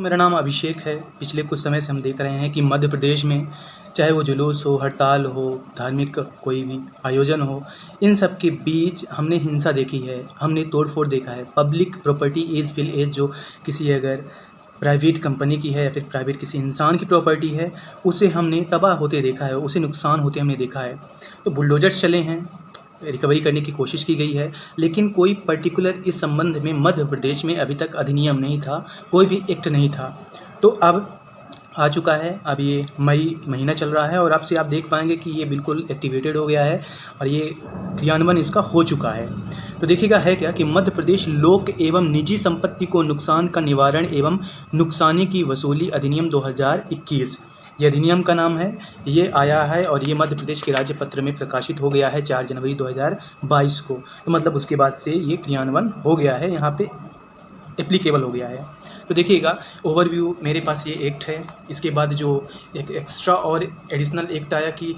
मेरा नाम अभिषेक है। पिछले कुछ समय से हम देख रहे हैं कि मध्य प्रदेश में चाहे वो जुलूस हो, हड़ताल हो, धार्मिक कोई भी आयोजन हो, इन सब के बीच हमने हिंसा देखी है, हमने तोड़-फोड़ देखा है। पब्लिक प्रॉपर्टी एज़ जो किसी अगर प्राइवेट कंपनी की है या फिर प्राइवेट किसी इंसान की प्रॉपर्टी है, उसे हमने तबाह होते देखा है, उसे नुकसान होते हमने देखा है। तो बुलडोज़र्स चले हैं, रिकवरी करने की कोशिश की गई है, लेकिन कोई पर्टिकुलर इस संबंध में मध्य प्रदेश में अभी तक अधिनियम नहीं था, कोई भी एक्ट नहीं था। तो अब आ चुका है, अब ये मई महीना चल रहा है और अब से आप देख पाएंगे कि ये बिल्कुल एक्टिवेटेड हो गया है और ये क्रियान्वयन इसका हो चुका है। तो देखिएगा है क्या कि मध्य प्रदेश लोक एवं निजी संपत्ति को नुकसान का निवारण एवं नुकसानी की वसूली अधिनियम 2021, ये अधिनियम का नाम है। ये आया है और ये मध्य प्रदेश के राज्य पत्र में प्रकाशित हो गया है 4 जनवरी 2022 को। तो मतलब उसके बाद से ये क्रियान्वयन हो गया है, यहाँ पे एप्लीकेबल हो गया है। तो देखिएगा ओवरव्यू मेरे पास ये एक्ट है। इसके बाद जो एक एक्स्ट्रा और एडिशनल एक्ट आया कि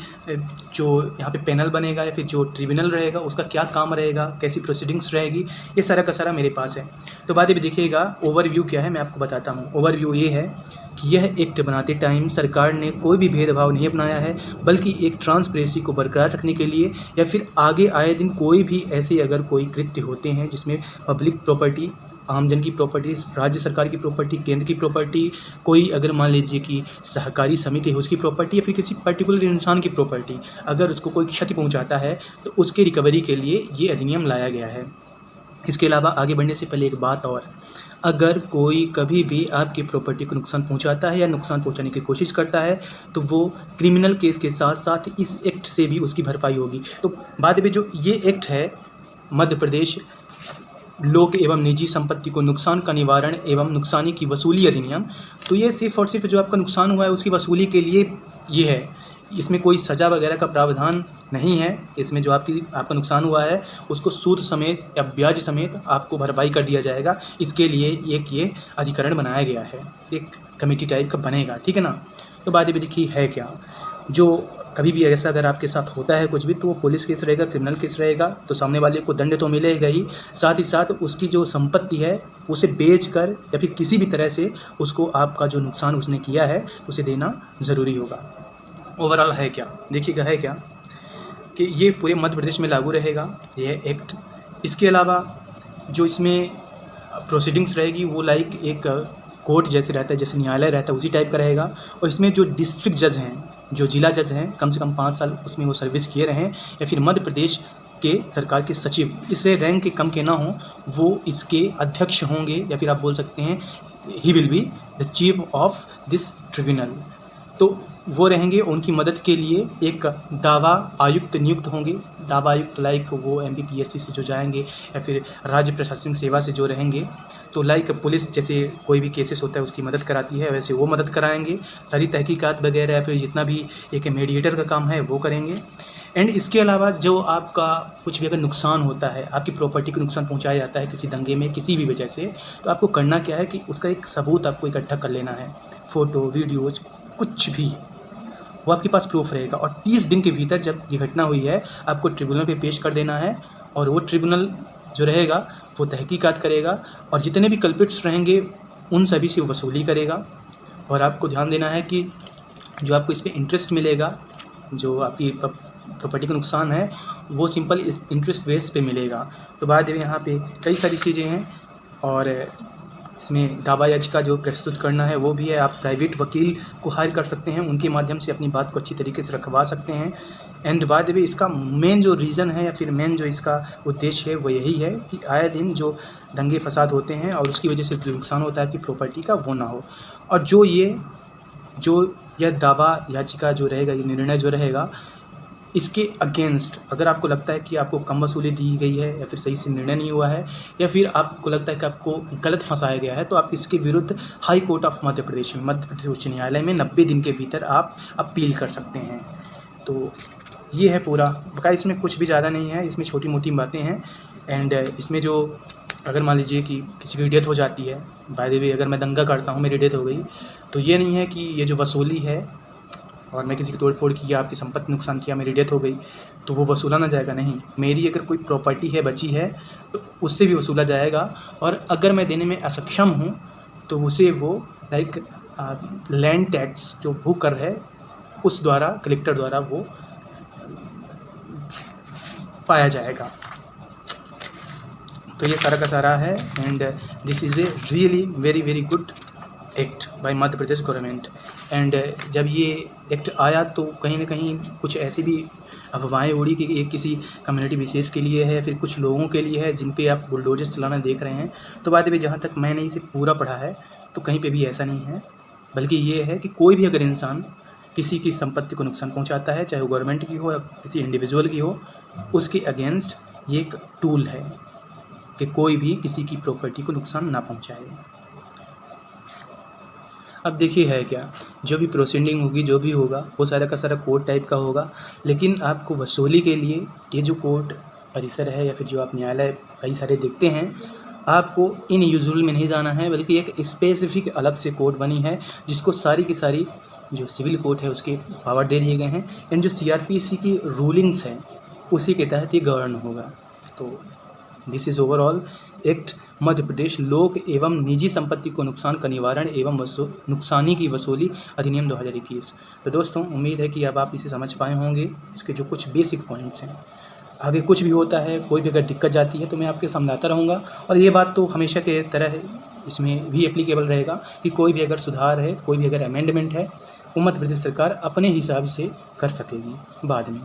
जो यहाँ पे पैनल बनेगा या फिर जो ट्रिब्यूनल रहेगा उसका क्या काम रहेगा, कैसी प्रोसीडिंग्स रहेगी, ये सारा का सारा मेरे पास है। तो बाद में देखिएगा ओवरव्यू क्या है, मैं आपको बताता हूँ। ओवरव्यू ये है कि यह एक्ट बनाते टाइम सरकार ने कोई भी भेदभाव नहीं अपनाया है, बल्कि एक ट्रांसपेरेंसी को बरकरार रखने के लिए या फिर आगे आए दिन कोई भी ऐसे अगर कोई कृत्य होते हैं जिसमें पब्लिक प्रॉपर्टी, आमजन की प्रॉपर्टी, राज्य सरकार की प्रॉपर्टी, केंद्र की प्रॉपर्टी, कोई अगर मान लीजिए कि सहकारी समिति है उसकी प्रॉपर्टी या फिर किसी पर्टिकुलर इंसान की प्रॉपर्टी, अगर उसको कोई क्षति पहुंचाता है तो उसके रिकवरी के लिए ये अधिनियम लाया गया है। इसके अलावा आगे बढ़ने से पहले एक बात और, अगर कोई कभी भी आपकी प्रॉपर्टी को नुकसान पहुंचाता है या नुकसान पहुंचाने की कोशिश करता है तो वो क्रिमिनल केस के साथ साथ इस एक्ट से भी उसकी भरपाई होगी। तो बाद में जो ये एक्ट है मध्य प्रदेश लोक एवं निजी संपत्ति को नुकसान का निवारण एवं नुकसानी की वसूली अधिनियम, तो ये सिर्फ और सिर्फ जो आपका नुकसान हुआ है उसकी वसूली के लिए ये है। इसमें कोई सज़ा वगैरह का प्रावधान नहीं है। इसमें जो आपका नुकसान हुआ है उसको सूद समेत या ब्याज समेत आपको भरपाई कर दिया जाएगा। इसके लिए एक ये अधिकरण बनाया गया है, एक कमेटी टाइप का बनेगा, ठीक है ना। तो बात भी देखिए है क्या, जो कभी भी ऐसा अगर आपके साथ होता है कुछ भी तो वो पुलिस केस रहेगा, क्रिमिनल केस रहेगा, तो सामने वाले को दंड तो मिलेगा ही, साथ ही साथ उसकी जो संपत्ति है उसे बेचकर या फिर किसी भी तरह से उसको आपका जो नुकसान उसने किया है उसे देना ज़रूरी होगा। ओवरऑल है क्या, देखिएगा है क्या कि ये पूरे मध्य प्रदेश में लागू रहेगा ये एक्ट। इसके अलावा जो इसमें प्रोसीडिंग्स रहेगी वो लाइक एक कोर्ट जैसे रहता है, जैसे न्यायालय रहता है उसी टाइप का रहेगा। और इसमें जो डिस्ट्रिक्ट जज हैं, जो जिला जज हैं, कम से कम 5 साल उसमें वो सर्विस किए रहे हैं या फिर मध्य प्रदेश के सरकार के सचिव, इससे रैंक के कम के ना हो, वो इसके अध्यक्ष होंगे या फिर आप बोल सकते हैं he will be the chief of this tribunal. तो वो रहेंगे, उनकी मदद के लिए एक दावा आयुक्त नियुक्त होंगे। दावा आयुक्त लाइक वो MPPSC से जो जाएंगे या फिर राज्य प्रशासनिक सेवा से जो रहेंगे, तो लाइक पुलिस जैसे कोई भी केसेस होता है उसकी मदद कराती है वैसे वो मदद कराएंगे। सारी तहकीकात वगैरह या फिर जितना भी एक मीडिएटर का काम है वो करेंगे। एंड इसके अलावा जो आपका कुछ भी अगर नुकसान होता है, आपकी प्रॉपर्टी को नुकसान पहुंचाया जाता है किसी दंगे में किसी भी वजह से, तो आपको करना क्या है कि उसका एक सबूत आपको इकट्ठा कर लेना है। फ़ोटो, वीडियोज़, कुछ भी वो आपके पास प्रूफ रहेगा और 30 दिन के भीतर जब ये घटना हुई है आपको ट्रिब्यूनल पे पेश कर देना है और वो ट्रिब्यूनल जो रहेगा वो तहकीकात करेगा और जितने भी कल्प्रिट्स रहेंगे उन सभी से वसूली करेगा। और आपको ध्यान देना है कि जो आपको इस पर इंटरेस्ट मिलेगा, जो आपकी प्रॉपर्टी का नुकसान है वो सिंपल इंटरेस्ट बेस पे मिलेगा। तो बाद में यहाँ पे कई सारी चीज़ें हैं और इसमें दावा याचिका जो प्रस्तुत करना है वो भी है। आप प्राइवेट वकील को हायर कर सकते हैं, उनके माध्यम से अपनी बात को अच्छी तरीके से रखवा सकते हैं। एंड बाद में इसका मेन जो रीज़न है या फिर मेन जो इसका उद्देश्य है वो यही है कि आए दिन जो दंगे फसाद होते हैं और उसकी वजह से जो नुकसान होता है आपकी प्रॉपर्टी का वो ना हो। और जो यह दावा याचिका जो रहेगा, ये निर्णय जो रहेगा, इसके अगेंस्ट अगर आपको लगता है कि आपको कम वसूली दी गई है या फिर सही से निर्णय नहीं हुआ है या फिर आपको लगता है कि आपको गलत फंसाया गया है, तो आप इसके विरुद्ध high court of Madhya Pradesh में, मध्य प्रदेश उच्च न्यायालय में 90 दिन के भीतर आप अपील कर सकते हैं। तो ये है पूरा बका, इसमें कुछ भी ज़्यादा नहीं है, इसमें छोटी मोटी बातें हैं। एंड इसमें जो अगर मान लीजिए कि किसी की डेथ हो जाती है, बाय द वे अगर मैं दंगा करता हूँ, मेरी डेथ हो गई, तो ये नहीं है कि ये जो वसूली है और मैं किसी की तोड़ फोड़ की या आपकी संपत्ति नुकसान किया, मेरी डेथ हो गई तो वो वसूला ना जाएगा, नहीं। मेरी अगर कोई प्रॉपर्टी है बची है तो उससे भी वसूला जाएगा और अगर मैं देने में असक्षम हूँ तो उसे वो लाइक लैंड टैक्स जो भू कर है उस द्वारा कलेक्टर द्वारा वो पाया जाएगा। तो ये सारा का सारा है and this is a really very very good act by Madhya Pradesh government. And जब ये एक्ट आया तो कहीं ना कहीं कुछ ऐसी भी अफवाहें उड़ी कि ये किसी कम्युनिटी विशेष के लिए है, फिर कुछ लोगों के लिए है जिन पे आप बुलडोजर्स चलाना देख रहे हैं। तो बाद में जहाँ तक मैंने इसे पूरा पढ़ा है तो कहीं पे भी ऐसा नहीं है, बल्कि ये है कि कोई भी अगर इंसान किसी की संपत्ति को नुकसान पहुंचाता है, चाहे वो गवर्नमेंट की हो या किसी इंडिविजुअल की हो, उसके अगेंस्ट ये एक टूल है कि कोई भी किसी की प्रॉपर्टी को नुकसान ना पहुंचाए। अब देखिए है क्या, जो भी प्रोसीडिंग होगी, जो भी होगा वो सारा का सारा कोर्ट टाइप का होगा, लेकिन आपको वसूली के लिए ये जो कोर्ट परिसर है या फिर जो आप न्यायालय कई सारे देखते हैं, आपको इन यूजुअल में नहीं जाना है, बल्कि एक स्पेसिफिक अलग से कोर्ट बनी है जिसको सारी की सारी जो सिविल कोर्ट है उसके पावर दे दिए गए हैं एंड जो CRPC की रूलिंग्स हैं उसी के तहत ये गवर्न होगा। तो this is overall act Madhya Pradesh लोक एवं निजी संपत्ति को नुकसान का निवारण एवं नुकसानी की वसूली अधिनियम 2021। तो दोस्तों उम्मीद है कि अब आप इसे समझ पाए होंगे, इसके जो कुछ बेसिक पॉइंट्स हैं। आगे कुछ भी होता है, कोई भी अगर दिक्कत जाती है तो मैं आपके समझाता रहूँगा, और ये बात तो हमेशा के तरह इसमें भी एप्लीकेबल रहेगा कि कोई भी अगर सुधार है, कोई भी अगर अमेंडमेंट है, वो मध्य प्रदेश सरकार अपने हिसाब से कर सकेगी बाद में।